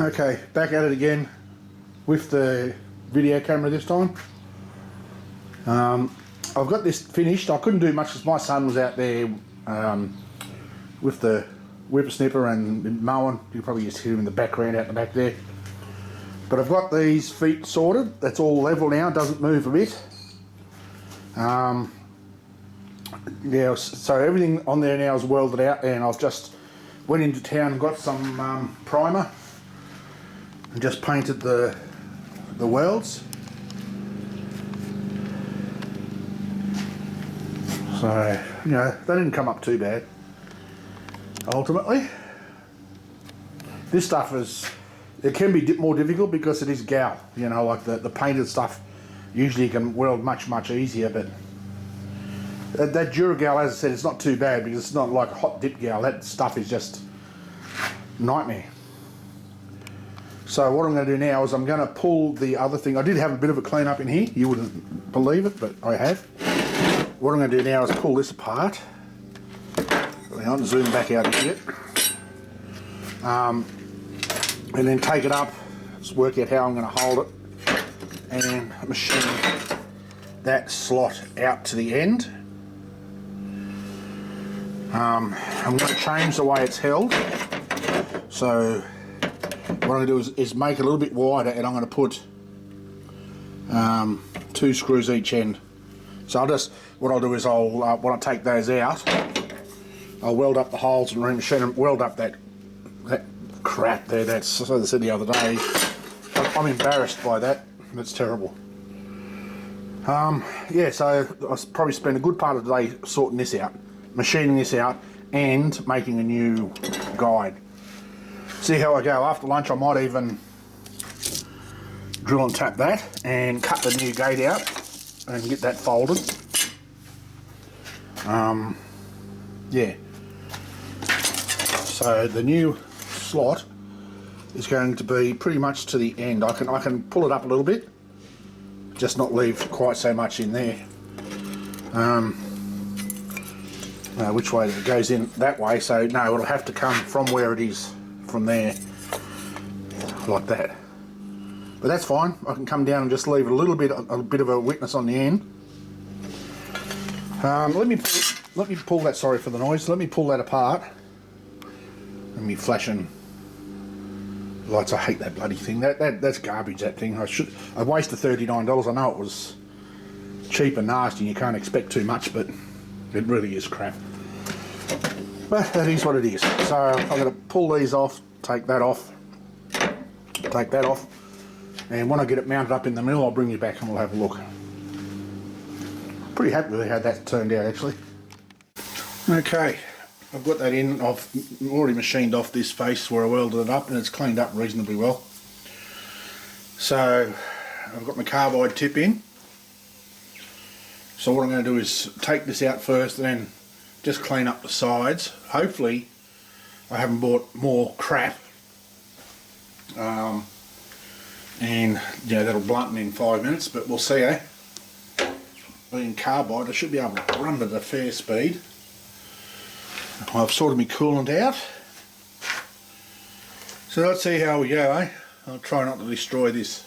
Okay, back at it again with the video camera this time. I've got this finished. I couldn't do much because my son was out there with the whippersnipper and mowing. You probably just hear him in the background out the back there. But I've got these feet sorted. That's all level now, doesn't move a bit. Yeah, so everything on there now is welded out, and I've just went into town and got some primer and just painted the welds. So, you know, they didn't come up too bad, ultimately. This stuff it can be more difficult because it is gal, you know, like the painted stuff usually you can weld much easier, but that Duragal, as I said, it's not too bad because it's not like a hot dip gal. That stuff is just nightmare. So what I'm going to do now is I'm going to pull the other thing. I did have a bit of a clean up in here. You wouldn't believe it, but I have. What I'm going to do now is pull this apart. I'll zoom back out a bit. And then take it up, just work out how I'm going to hold it, and machine that slot out to the end. I'm going to change the way it's held. So what I'm going to do is make it a little bit wider, and I'm going to put 2 screws each end. So what I'll do is when I take those out, I'll weld up the holes and remachine them, weld up that crap there. That's, as I said the other day, I'm embarrassed by that. That's terrible. Yeah, so I probably spent a good part of the day sorting this out, machining this out, and making a new guide. See how I go. After lunch I might even drill and tap that and cut the new gate out and get that folded. Yeah. So the new slot is going to be pretty much to the end. I can pull it up a little bit, just not leave quite so much in there. Which way it goes in? That way. So no, it'll have to come from where it is, from there, like that. But that's fine. I can come down and just leave a bit of a witness on the end. Let me pull that. Sorry for the noise. Let me pull that apart. And me flashing lights. I hate that bloody thing. That's garbage. That thing. I wasted $39. I know it was cheap and nasty, and you can't expect too much, but it really is crap. But that is what it is. So I'm going to pull these off, take that off, and when I get it mounted up in the middle, I'll bring you back and we'll have a look. Pretty happy with how that turned out, actually. Okay, I've got that in. I've already machined off this face where I welded it up, and it's cleaned up reasonably well. So I've got my carbide tip in. So what I'm going to do is take this out first and then just clean up the sides. Hopefully I haven't bought more crap, and yeah, that'll blunt in 5 minutes, but we'll see, eh? Being carbide, I should be able to run at a fair speed. I've sorted my coolant out, so let's see how we go, eh? I'll try not to destroy this.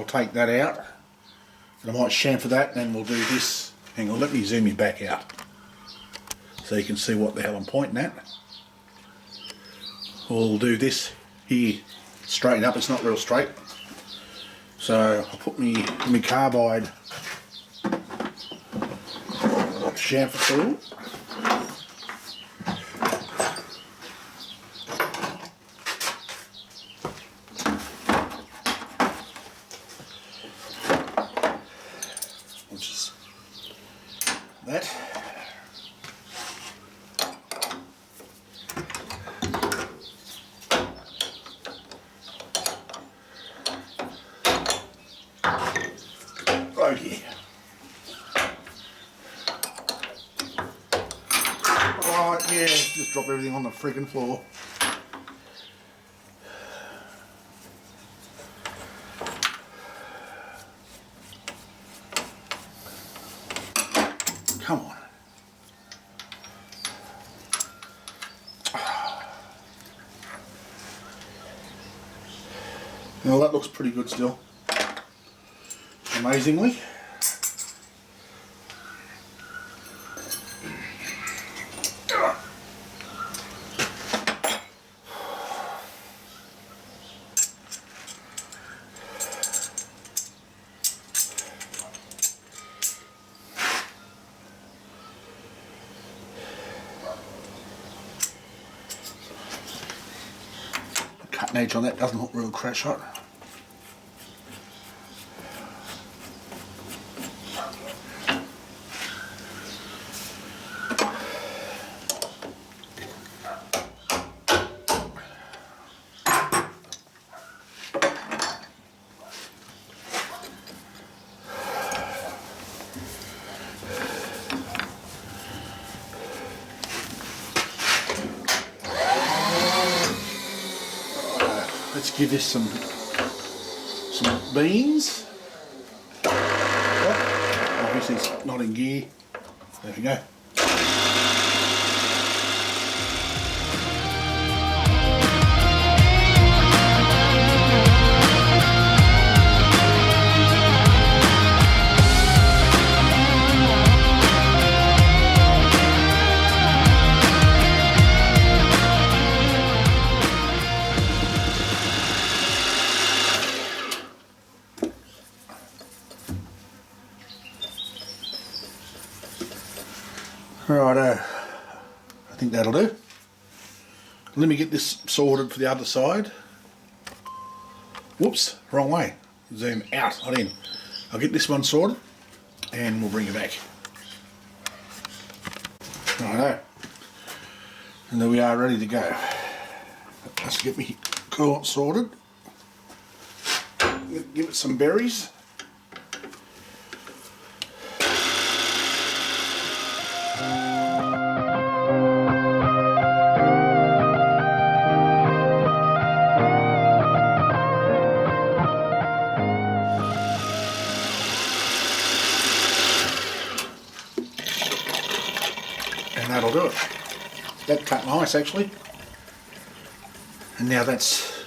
I'll take that out. And I might chamfer that, and then we'll do this. Hang on, let me zoom you back out so you can see what the hell I'm pointing at. We'll do this here straight up. It's not real straight. So I'll put me carbide chamfer tool. Which is that. Right here. Right, yeah, just drop everything on the freaking floor. Come on. Well, that looks pretty good still. Amazingly. Cutting edge on that doesn't look real crash hot. Let's give this some beans. Oh, obviously it's not in gear. There we go. Righto, I think that'll do. Let me get this sorted for the other side. Whoops, wrong way. Zoom out, not in. I'll get this one sorted and we'll bring it back. Righto, and there we are, ready to go. Let's get me coolant sorted. Give it some berries. And that'll do it. That cut nice actually. And now that's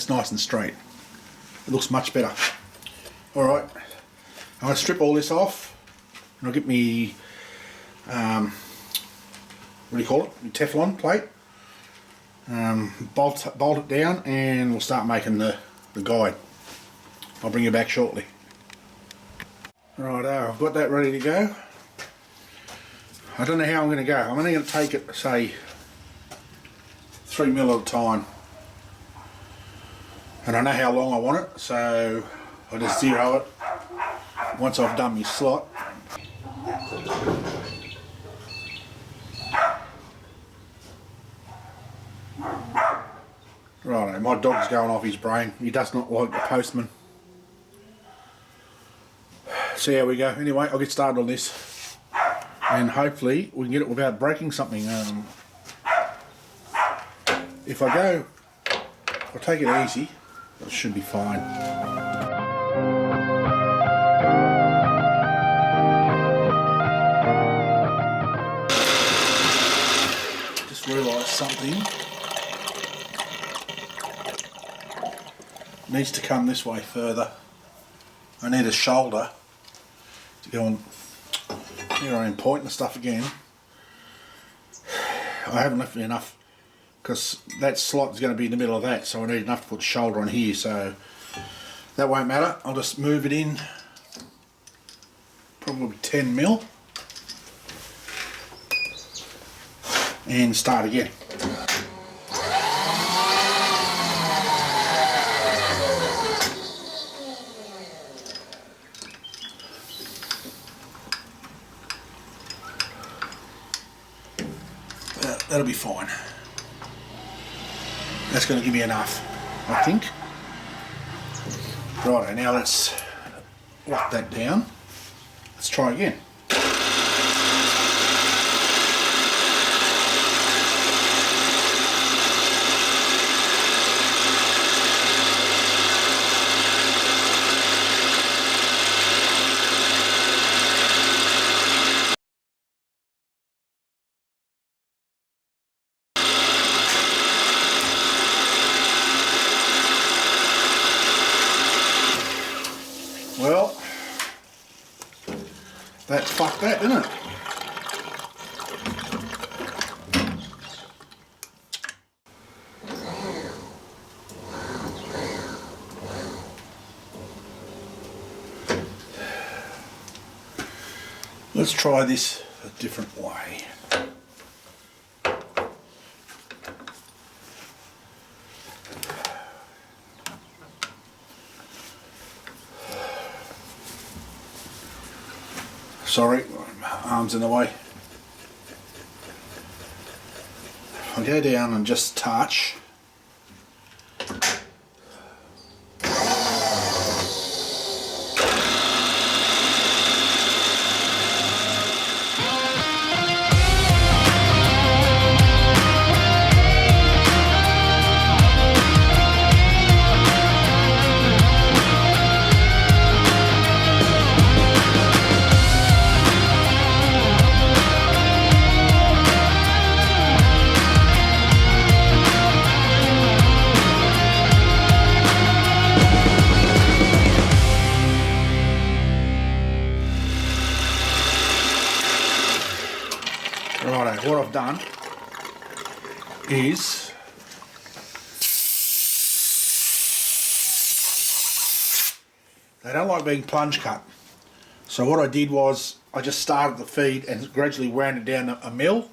nice and straight. It looks much better. Alright, I'm going to strip all this off and I'll get me, what do you call it, Teflon plate, bolt it down and we'll start making the guide. I'll bring you back shortly. Righto, I've got that ready to go. I don't know how I'm going to go. I'm only going to take it, say, 3 mil at a time. And I know how long I want it, so I'll just zero it once I've done my slot. Righto, my dog's going off his brain. He does not like the postman. See how we go. Anyway, I'll get started on this. And hopefully we can get it without breaking something. If I take it easy, it should be fine. Just realised something needs to come this way further. I need a shoulder to go on. Here I am pointing the stuff again. I haven't left enough because that slot is going to be in the middle of that, so I need enough to put the shoulder on here, so that won't matter. I'll just move it in probably 10 mil and start again. That'll be fine. That's going to give me enough, I think. Right, now let's lock that down. Let's try again. Well, that fucked that, didn't it? Let's try this a different way. Sorry, my arm's in the way. I'll go down and just touch. Righto, what I've done is they don't like being plunge cut. So what I did was I just started the feed and gradually wound it down a mil,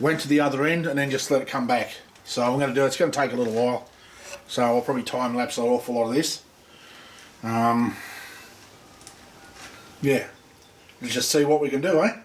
went to the other end and then just let it come back. So I'm going to do it's going to take a little while. So I'll probably time lapse an awful lot of this. Yeah, let's just see what we can do, eh?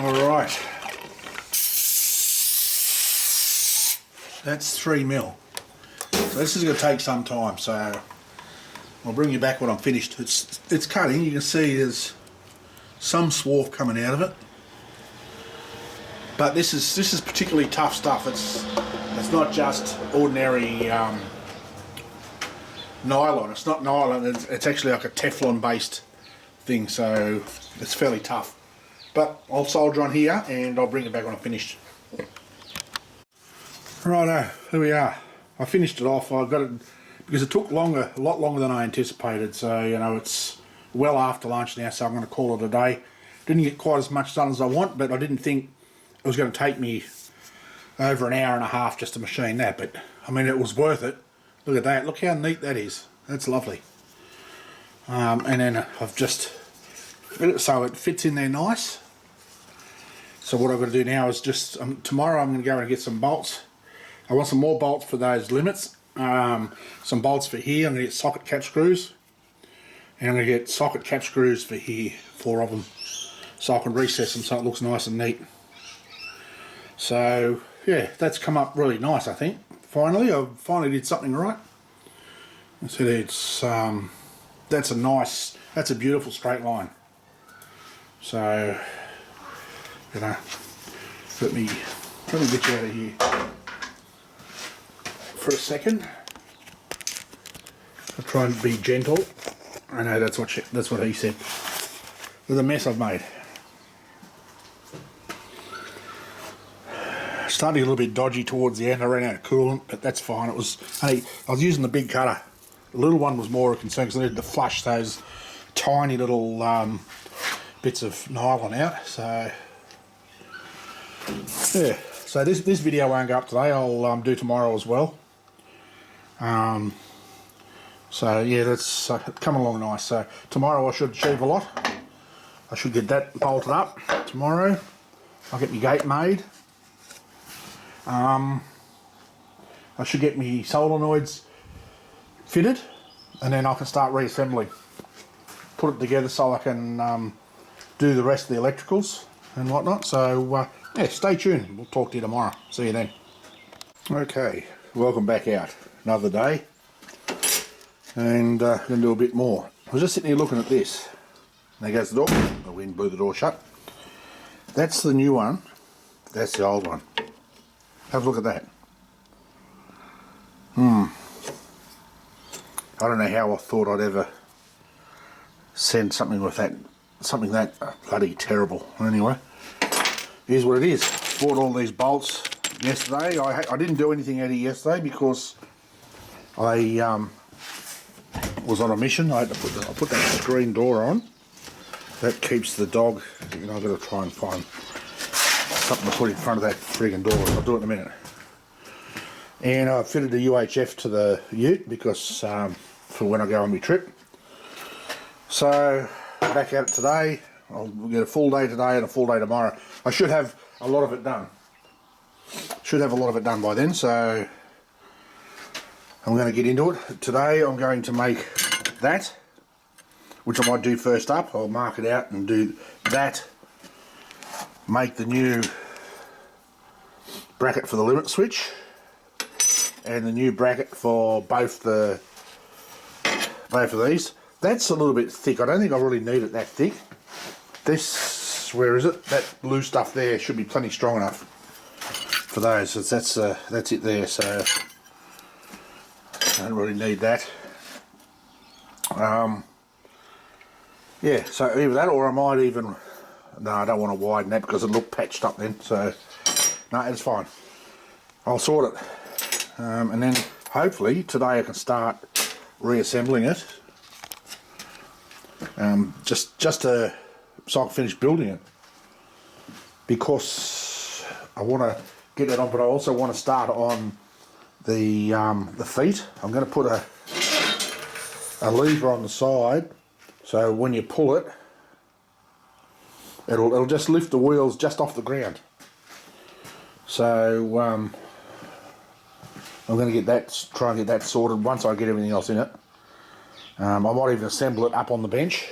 Alright, that's 3 mil. So this is going to take some time, so I'll bring you back when I'm finished. It's cutting, you can see there's some swarf coming out of it. But this is particularly tough stuff. It's not just ordinary nylon. It's not nylon, it's actually like a Teflon based thing, so it's fairly tough. But I'll solder on here and I'll bring it back when I'm finished. Righto, here we are. I finished it off. I got it because it took a lot longer than I anticipated. So you know it's well after lunch now, so I'm going to call it a day. Didn't get quite as much done as I want, but I didn't think it was going to take me over an hour and a half just to machine that. But I mean, it was worth it. Look at that. Look how neat that is. That's lovely. And then I've just so it fits in there nice. So what I've got to do now is just, tomorrow I'm going to go and get some bolts. I want some more bolts for those limits. Some bolts for here. I'm going to get socket cap screws. And I'm going to get socket cap screws for here, 4 of them. So I can recess them so it looks nice and neat. So yeah, that's come up really nice, I think. Finally, I finally did something right. So it's that's a beautiful straight line. So you know, let me get you out of here for a second. I'll try and be gentle. I know that's what he said. Look at the mess I've made. Starting a little bit dodgy towards the end. I ran out of coolant, but that's fine. I was using the big cutter. The little one was more a concern because I needed to flush those tiny little bits of nylon out. So yeah. So this video won't go up today. I'll do tomorrow as well. So yeah, that's coming along nice. So tomorrow I should achieve a lot. I should get that bolted up tomorrow. I'll get my gate made. I should get my solenoids fitted, and then I can start reassembling. Put it together so I can do the rest of the electricals and whatnot. So yeah, stay tuned. We'll talk to you tomorrow. See you then. Okay, welcome back out. Another day. And going to do a bit more. I was just sitting here looking at this. There goes the door. The wind blew the door shut. That's the new one. That's the old one. Have a look at that. I don't know how I thought I'd ever send something with that, something that bloody terrible. Anyway, here's what it is. Bought all these bolts yesterday. I didn't do anything out of yesterday because I was on a mission. I had to put that screen door on. That keeps the dog. You know, I've got to try and find something to put in front of that friggin' door. I'll do it in a minute. And I fitted the UHF to the ute because for when I go on my trip. So back at it today. I'll get a full day today and a full day tomorrow. I should have a lot of it done. Should have a lot of it done by then. So I'm going to get into it. Today I'm going to make that, which I might do first up. I'll mark it out and do that. Make the new bracket for the limit switch and the new bracket for both of these. That's a little bit thick. I don't think I really need it that thick. This, where is it? That blue stuff there should be plenty strong enough for those. So that's it there. So I don't really need that. Yeah, so either that or I might even... No, I don't want to widen that because it'll look patched up then. So, no, it's fine. I'll sort it. And then hopefully today I can start reassembling it. Just so I can finish building it. Because I want to get that on, but I also want to start on the feet. I'm going to put a lever on the side, so when you pull it, it'll just lift the wheels just off the ground. So I'm going to get that, try and get that sorted once I get everything else in it. I might even assemble it up on the bench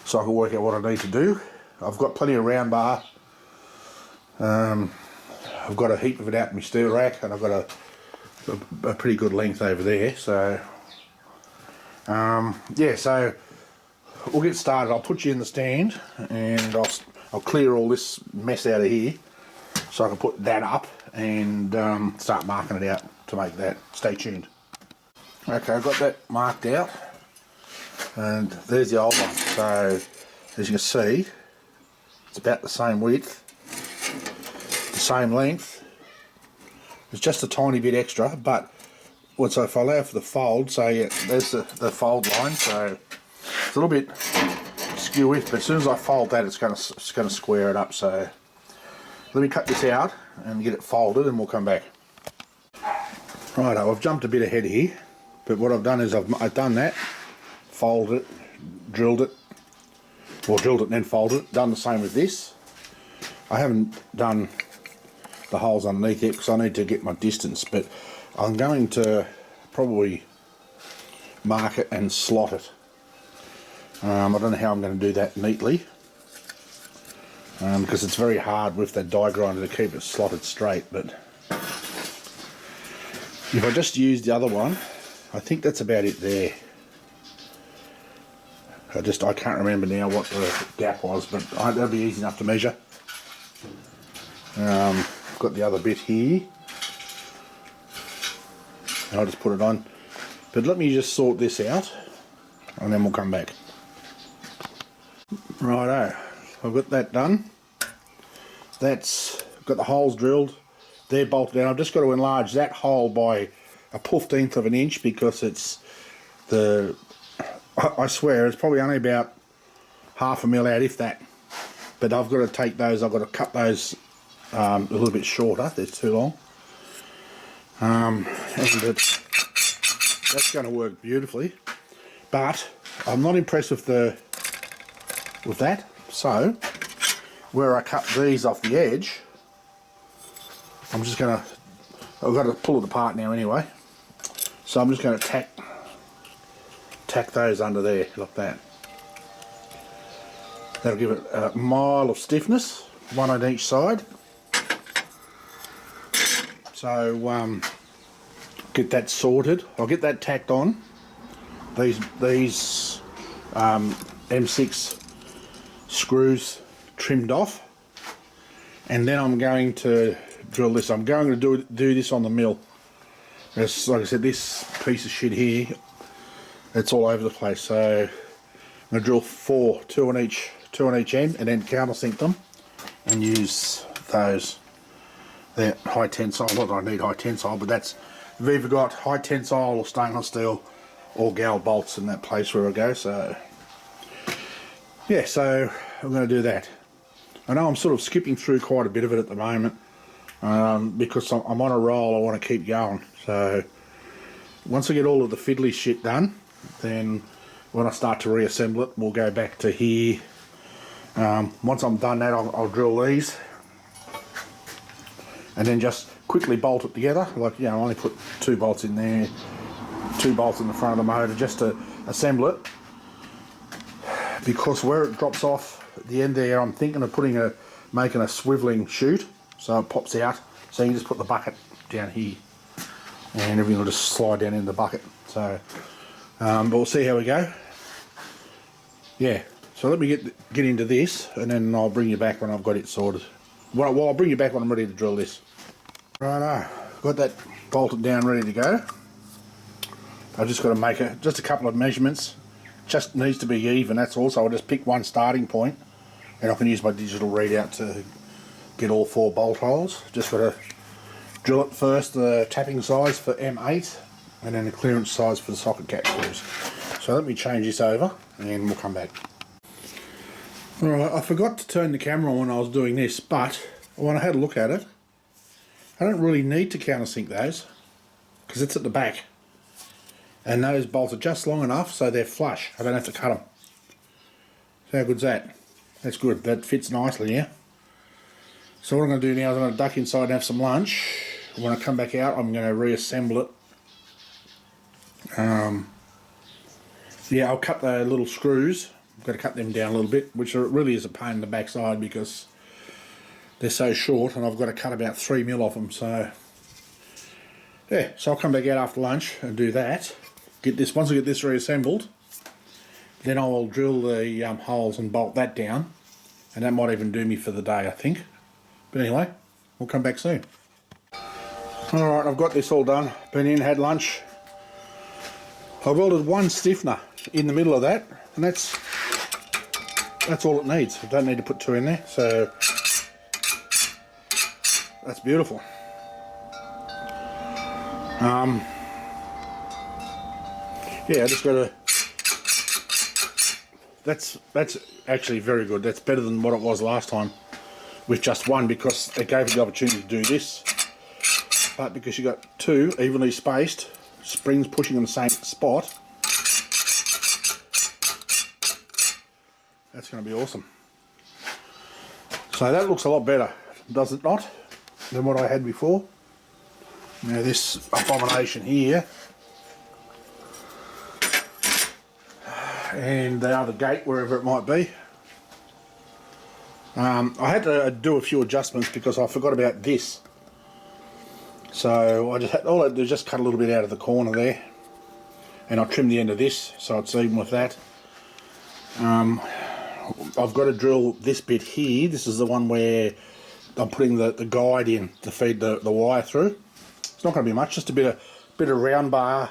so I can work out what I need to do. I've got plenty of round bar. I've got a heap of it out in my steel rack, and I've got a pretty good length over there. So yeah, so we'll get started. I'll put you in the stand and I'll clear all this mess out of here so I can put that up and start marking it out to make that. Stay tuned. Okay, I've got that marked out, and there's the old one. So as you can see, it's about the same width, the same length. It's just a tiny bit extra, but so if I allow for the fold, so yeah, there's the fold line. So it's a little bit skew width, but as soon as I fold that, it's going to square it up. So let me cut this out and get it folded, and we'll come back. Right, I've jumped a bit ahead here, but what I've done is I've done that, folded it, drilled it, or drilled it and then folded it. Done the same with this. I haven't done the holes underneath it because I need to get my distance, but I'm going to probably mark it and slot it. I don't know how I'm going to do that neatly, because it's very hard with that die grinder to keep it slotted straight. But if I just use the other one, I think that's about it there. I can't remember now what the gap was, but that'll be easy enough to measure. I've got the other bit here. I'll just put it on. But let me just sort this out, and then we'll come back. Righto, I've got that done. That's got the holes drilled. They're bolted down. I've just got to enlarge that hole by a 1/15 of an inch because it's I swear it's probably only about half a mil out, if that. But I've got to take those. I've got to cut those a little bit shorter. They're too long. And that's going to work beautifully. But I'm not impressed with that. So where I cut these off the edge, I'm just going to, I've got to pull it apart now anyway, so I'm just going to tack those under there like that. That'll give it a mile of stiffness, one on each side. So get that sorted. I'll get that tacked on. These M6 screws trimmed off, and then I'm going to drill this. I'm going to do this on the mill. As like I said, this piece of shit here, it's all over the place. So I'm going to drill 4, 2 on each end, and then countersink them and use those. They're high tensile. Not that I need high tensile, but that's, I've either got high tensile or stainless steel or gal bolts in that place where I go. So yeah, so I'm going to do that. I know I'm sort of skipping through quite a bit of it at the moment, because I'm on a roll. I want to keep going. So once I get all of the fiddly shit done, then when I start to reassemble it, we'll go back to here. Once I'm done that, I'll drill these and then just quickly bolt it together. Like, you know, I only put 2 bolts in there, 2 bolts in the front of the motor just to assemble it, because where it drops off at the end there, I'm thinking of making a swiveling chute so it pops out, so you can just put the bucket down here and everything will just slide down in the bucket. So but we'll see how we go. Yeah, so let me get into this, and then I'll bring you back when I've got it sorted. Well, I'll bring you back when I'm ready to drill this. Righto, got that bolted down, ready to go. I've just got to make just a couple of measurements. Just needs to be even, that's all. So I'll just pick one starting point, and I can use my digital readout to get all 4 bolt holes. Just got to drill it first, the tapping size for M8, and then the clearance size for the socket cap screws. So let me change this over, and we'll come back. Alright, I forgot to turn the camera on when I was doing this, but when I had a look at it, I don't really need to countersink those, because it's at the back. And those bolts are just long enough so they're flush. I don't have to cut them. So how good's that? That's good. That fits nicely, yeah? So what I'm going to do now is I'm going to duck inside and have some lunch. When I come back out, I'm going to reassemble it. Yeah, I'll cut the little screws. I've got to cut them down a little bit, which really is a pain in the backside because they're so short, and I've got to cut about 3 mil off them. So yeah, so I'll come back out after lunch and do that. Once I get this reassembled, then I will drill the holes and bolt that down, and that might even do me for the day, I think. But anyway, we'll come back soon. Alright, I've got this all done. Been in, had lunch. I welded 1 stiffener in the middle of that, and that's all it needs. I don't need to put 2 in there, so that's beautiful. Yeah, I just got to. That's actually very good. That's better than what it was last time with just 1, because it gave me the opportunity to do this. But because you got 2 evenly spaced springs pushing in the same spot, That's going to be awesome. So that looks a lot better, does it not, than what I had before? Now this abomination here, and the other gate, wherever it might be. I had to do a few adjustments because I forgot about this. So I just had, all I had to do is just cut a little bit out of the corner there, and I trimmed the end of this so it's even with that. I've got to drill this bit here. This is the one where I'm putting the guide in to feed the wire through. It's not going to be much, just a bit of round bar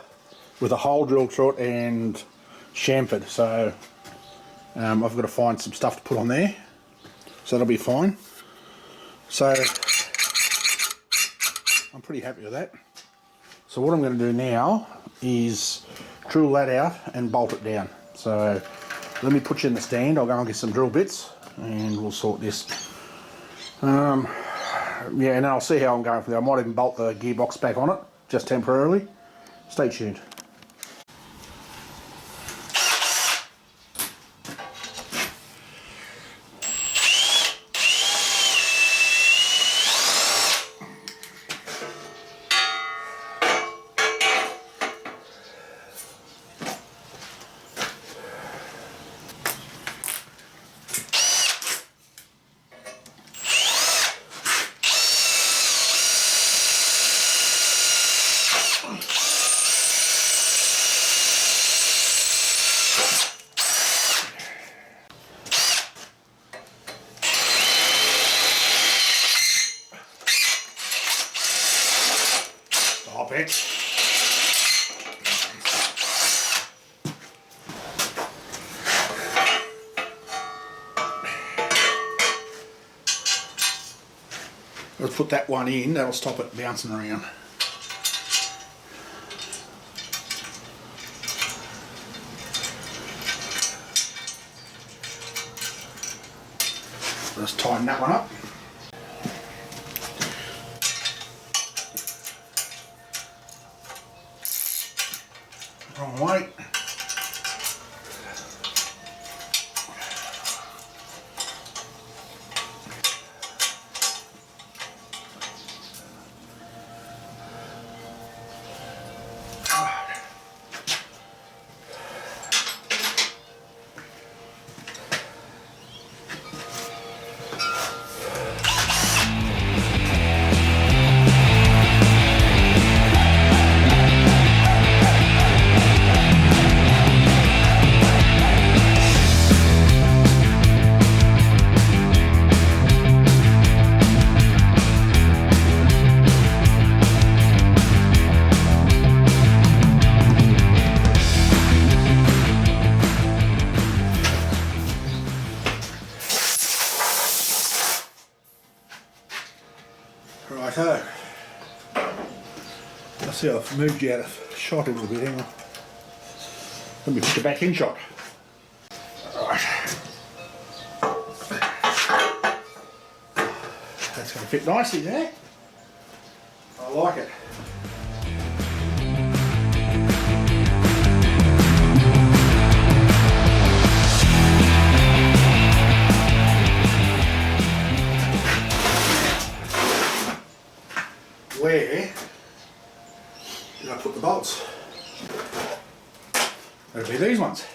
with a hole drilled through it and chamfered. So I've got to find some stuff to put on there, so that'll be fine. So I'm pretty happy with that. So what I'm going to do now is drill that out and bolt it down. So let me put you in the stand. I'll go and get some drill bits and we'll sort this. Yeah, and then I'll see how I'm going from there. I might even bolt the gearbox back on it, just temporarily. Stay tuned. Stop it. Let's put that one in, that'll stop it bouncing around. Let's tighten that one up. Wrong way. Righto. I see I've moved you out of shot a little bit, hang on. Let me put you back in shot. Right. That's going to fit nicely there. I like it. Where did I put the bolts? That'll be these ones.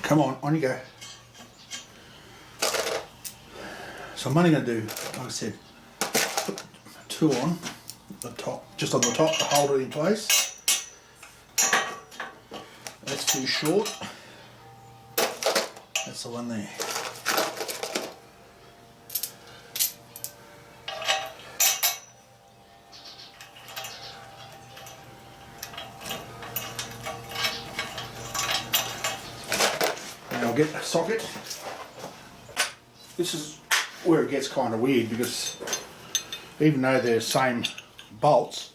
Come on you go. So I'm only going to do, like I said, put two on the top, just on the top to hold it in place. That's too short. That's the one there. I'll get a socket. This is where it gets kind of weird, because even though they're the same bolts,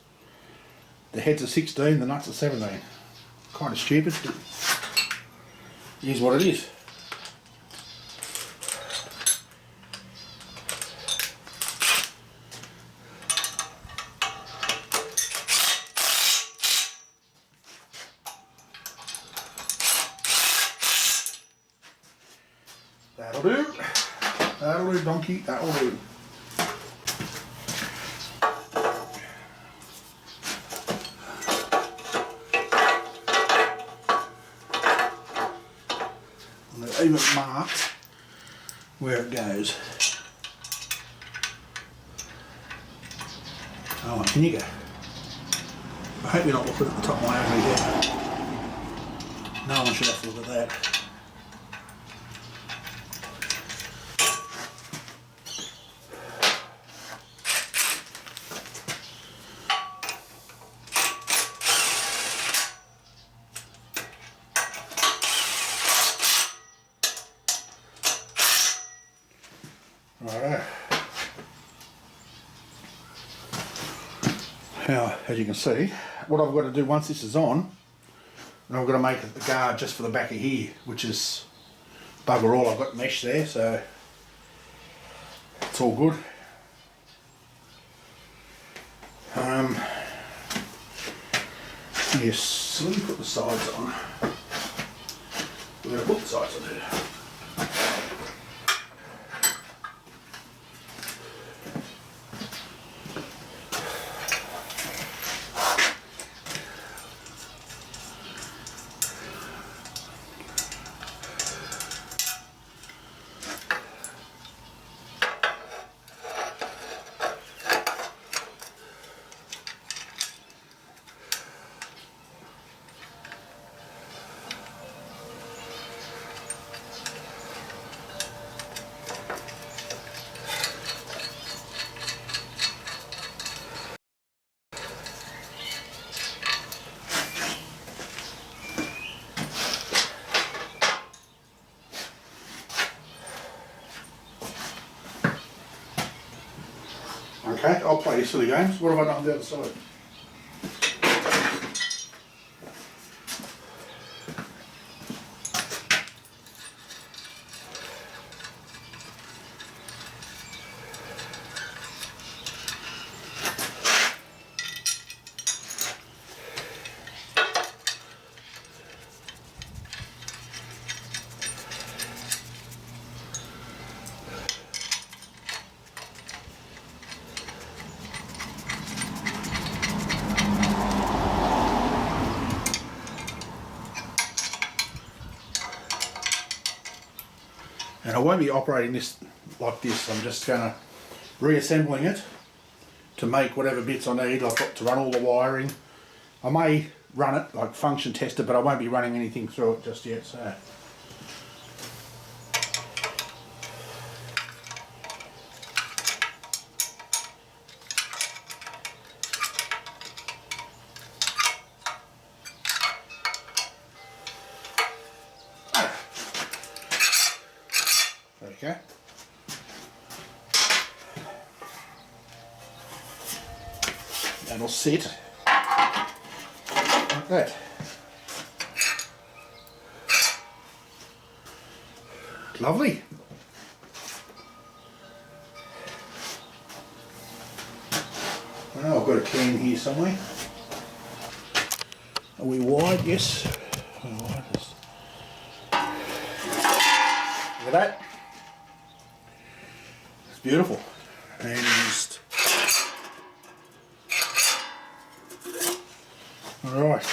the heads are 16, the nuts are 17. Kind of stupid, but it is what it is. That'll do. That'll do, donkey. That'll do. Even marked where it goes. Oh, can you go? I hope you're not looking at the top of my ugly head. No one should have to look at that. Righto. Now, as you can see, what I've got to do once this is on, and I've got to make a guard just for the back of here, which is bugger all. I've got mesh there, so it's all good. Yes, so let me put the sides on. We're going to put the sides on there. Okay, I'll play your silly games. What have I done on the other side? And I won't be operating this like this. I'm just going to reassembling it to make whatever bits I need. I've got to run all the wiring. I may run it, like function test it, but I won't be running anything through it just yet. So. Okay. That'll sit like that. Lovely. Well, I've got a key in here somewhere. Are we wide? Yes. We're wide. Look at that. It's beautiful. And just alright.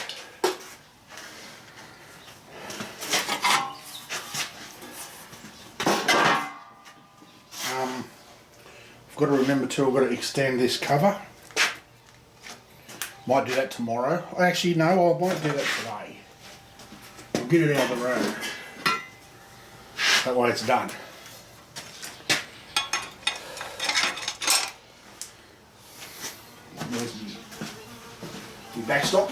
I've got to remember too, I've got to extend this cover. Might do that tomorrow. Actually, no, I won't do that today. I'll get it out of the road. That way it's done. There's my backstop.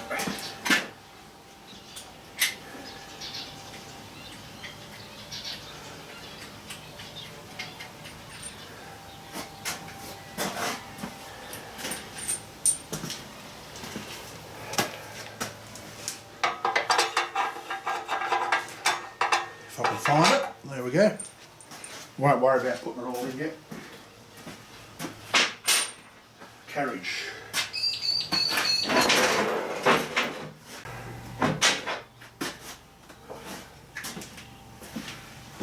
Won't worry about putting it all in yet. Carriage.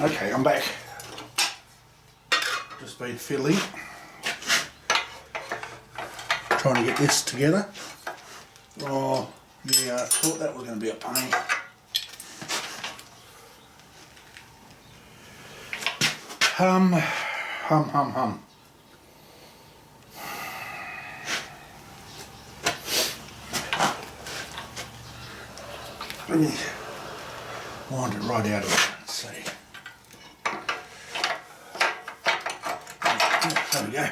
Okay, I'm back. Just been fiddly. Trying to get this together. Oh, yeah, I thought that was going to be a pain. Hum. Let me wind it right out of it. Let's see. There we go.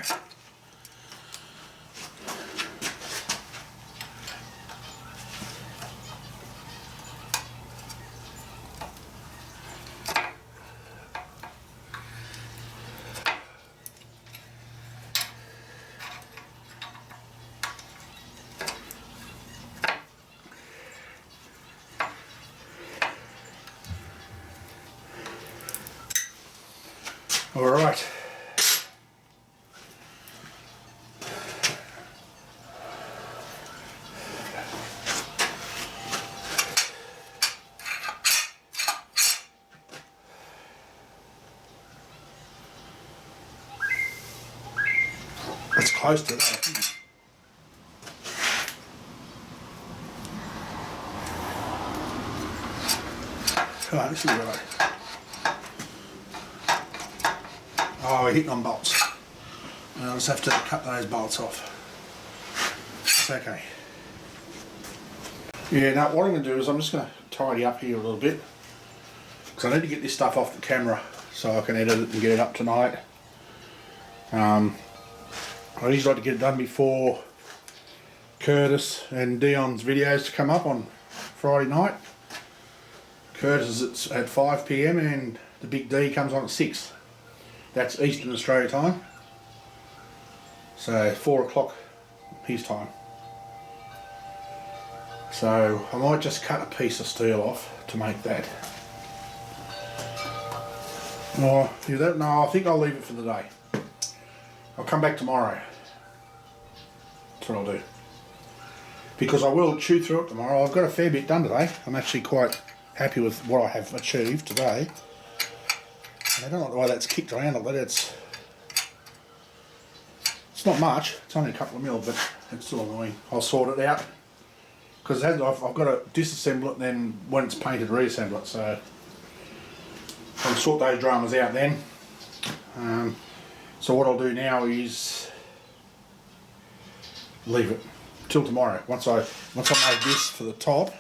All right. It's close to that, isn't it? Alright, this is right. Oh, we're hitting on bolts. I'll just have to cut those bolts off. It's okay. Yeah, now what I'm going to do is I'm just going to tidy up here a little bit. Because I need to get this stuff off the camera so I can edit it and get it up tonight. I usually like to get it done before Curtis and Dion's videos to come up on Friday night. Curtis is at 5 PM and the Big D comes on at 6. That's Eastern Australia time. So 4 o'clock his time. So I might just cut a piece of steel off to make that. Or do that? No, I think I'll leave it for the day. I'll come back tomorrow. That's what I'll do. Because I will chew through it tomorrow. I've got a fair bit done today. I'm actually quite happy with what I have achieved today. And I don't like the way that's kicked around a little. It's not much. It's only a couple of mil, but it's still annoying. I'll sort it out. Because I've got to disassemble it and then when it's painted, reassemble it. So I'll sort those dramas out then. So what I'll do now is leave it till tomorrow. Once I make this for the top,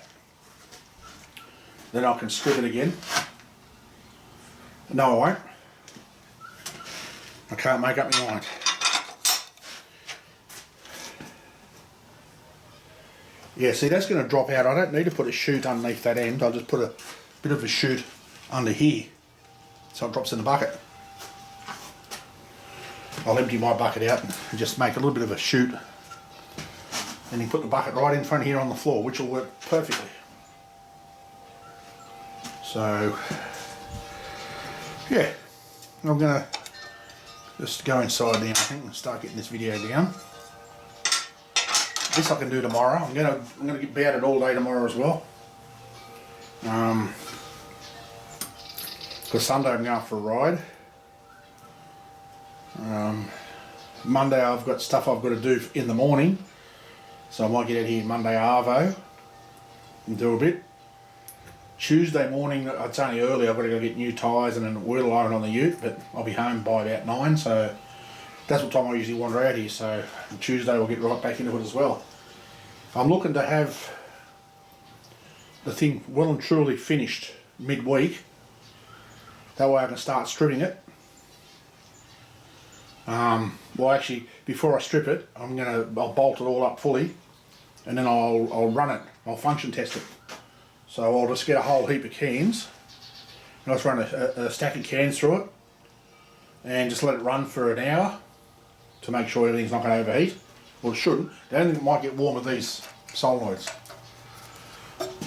then I can strip it again. No, I won't. I can't make up my mind. Yeah, see, that's going to drop out. I don't need to put a chute underneath that end. I'll just put a bit of a chute under here so it drops in the bucket. I'll empty my bucket out and just make a little bit of a chute, and you put the bucket right in front here on the floor, which will work perfectly. So yeah, I'm going to just go inside now, I think, and start getting this video down. This I can do tomorrow. I'm going to be at it all day tomorrow as well. Because Sunday I'm going for a ride. Monday I've got stuff I've got to do in the morning, so I might get out here Monday arvo and do a bit. Tuesday morning, it's only early, I've got to go get new tyres and an wheel iron on the ute, but I'll be home by about 9, so that's what time I usually wander out here. So Tuesday we'll get right back into it as well. I'm looking to have the thing well and truly finished midweek. That way I can start stripping it. Well, actually, before I strip it, I'll bolt it all up fully, and then I'll run it. I'll function test it. So I'll just get a whole heap of cans, and I'll just run a stack of cans through it, and just let it run for an hour to make sure everything's not going to overheat. Well, it shouldn't. The only thing that might get warm are these solenoids.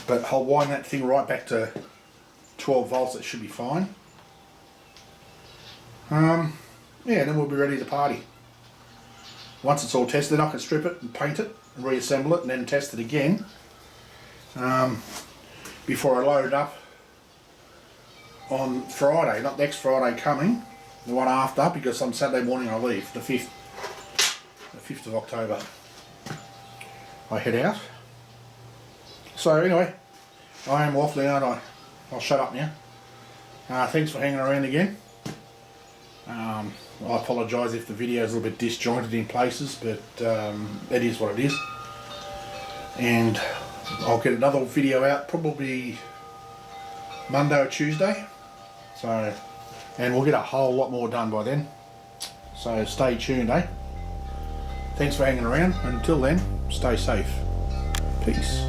But I'll wind that thing right back to 12 volts. It should be fine. Yeah, then we'll be ready to party. Once it's all tested, I can strip it and paint it and reassemble it and then test it again before I load it up on Friday, not next Friday coming, the one after, because on Saturday morning I leave, the 5th of October. I head out. So anyway, I am waffling, aren't I? I'll shut up now. Thanks for hanging around again. I apologise if the video is a little bit disjointed in places, but it is what it is. And I'll get another video out probably Monday or Tuesday. So, and we'll get a whole lot more done by then. So stay tuned, eh? Thanks for hanging around. Until then, stay safe. Peace.